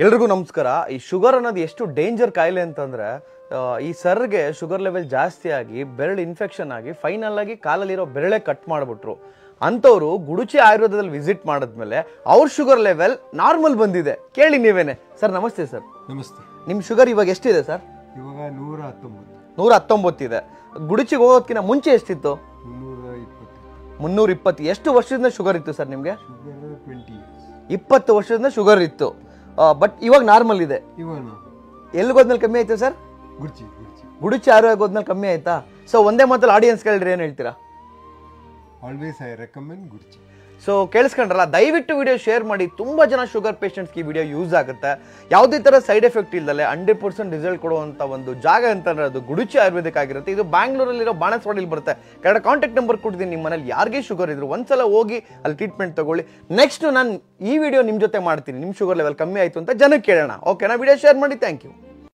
ಎಲ್ರಿಗೂ ನಮಸ್ಕಾರ. ಈ ಶುಗರ್ ಅನ್ನೋದು ಎಷ್ಟು ಡೇಂಜರ್ ಕಾಯಿಲೆ ಅಂತಂದ್ರೆ ಈ ಸರ್ಗೆ ಶುಗರ್ ಲೆವೆಲ್ ಜಾಸ್ತಿ ಆಗಿ ಬೆರಳು ಇನ್ಫೆಕ್ಷನ್ ಆಗಿ ಫೈನಲ್ ಆಗಿ ಕಾಲಲ್ಲಿರೋ ಬೆರಳೆ ಕಟ್ ಮಾಡಿಬಿಟ್ರು. ಅಂಥವ್ರು ಗುಡುಚಿ ಆಯುರ್ವೇದದಲ್ಲಿ ವಿಸಿಟ್ ಮಾಡಿದ್ಮೇಲೆ ಅವ್ರ ಶುಗರ್ ಲೆವೆಲ್ ನಾರ್ಮಲ್ ಬಂದಿದೆ. ಕೇಳಿ ನೀವೇನೆ. ಸರ್ ನಮಸ್ತೆ. ಸರ್ ನಮಸ್ತೆ. ನಿಮ್ಮ ಶುಗರ್ ಇವಾಗ ಎಷ್ಟಿದೆ ಸರ್? ಇವಾಗ 119 ಇದೆ. ಗುಡುಚಿಗೆ ಹೋಗೋದಕ್ಕಿಂತ ಮುಂಚೆ ಎಷ್ಟಿತ್ತು? 320. ಎಷ್ಟು ವರ್ಷದಿಂದ ಶುಗರ್ ಇತ್ತು ಸರ್ ನಿಮಗೆ? 20 ವರ್ಷದಿಂದ ಶುಗರ್ ಇತ್ತು. ಬಟ್ ಇವಾಗ ನಾರ್ಮಲ್ ಇದೆ. ಎಲ್ಲಿಗೋದ್ಮೇಲೆ ಕಮ್ಮಿ ಆಯ್ತು ಸರ್? ಗುಡುಚಿ ಆರೋಗ್ಯ ಹೋದ್ಮೇಲೆ ಕಮ್ಮಿ ಆಯ್ತಾ? ಸೊ ಒಂದೇ ಮಾತಲ್ಲಿ ಆಡಿಯನ್ಸ್ ಕೇಳಿದ್ರೆ ಏನ್ ಹೇಳ್ತೀರಾ? ಆಲ್ವೇಸ್ ಐ ರೆಕಮೆಂಡ್ ಗುಡುಚಿ. ಸೊ ಕೇಳಿಸ್ಕೊಂಡ್ರಲ್ಲ, ದಯವಿಟ್ಟು ವಿಡಿಯೋ ಶೇರ್ ಮಾಡಿ. ತುಂಬಾ ಜನ ಶುಗರ್ ಪೇಷಂಟ್ಸ್ಗೆ ಈ ವಿಡಿಯೋ ಯೂಸ್ ಆಗುತ್ತೆ. ಯಾವುದೇ ತರ ಸೈಡ್ ಎಫೆಕ್ಟ್ ಇಲ್ಲದೆ 100% ರಿಸಲ್ಟ್ ಕೊಡುವಂತ ಒಂದು ಜಾಗ ಅಂತಂದ್ರೆ ಅದು ಗುಡುಚಿ ಆಯುರ್ವೇದಿಕ್ ಆಗಿರುತ್ತೆ. ಇದು ಬ್ಯಾಂಗ್ಳೂರಲ್ಲಿರೋ ಬಾಣಸ್ವಾಡಿಲಿ ಬರುತ್ತೆ. ಕನ್ನಡ ಕಾಂಟ್ಯಾಕ್ಟ್ ನಂಬರ್ ಕೊಡ್ತೀನಿ. ನಿಮ್ಮ ಮನೇಲಿ ಯಾರಿಗೆ ಶುಗರ್ ಇದ್ರು ಒಂದ್ಸಲ ಹೋಗಿ ಅಲ್ಲಿ ಟ್ರೀಟ್ಮೆಂಟ್ ತಗೊಳ್ಳಿ. ನೆಕ್ಸ್ಟ್ ನಾನು ಈ ವಿಡಿಯೋ ನಿಮ್ಮ ಜೊತೆ ಮಾಡ್ತೀನಿ. ನಿಮ್ಮ ಶುಗರ್ ಲೆವೆಲ್ ಕಮ್ಮಿ ಆಯ್ತು ಅಂತ ಜನಕ್ಕೆ ಕೇಳೋಣ. ಓಕೆನಾ? ವಿಡಿಯೋ ಶೇರ್ ಮಾಡಿ. Thank you.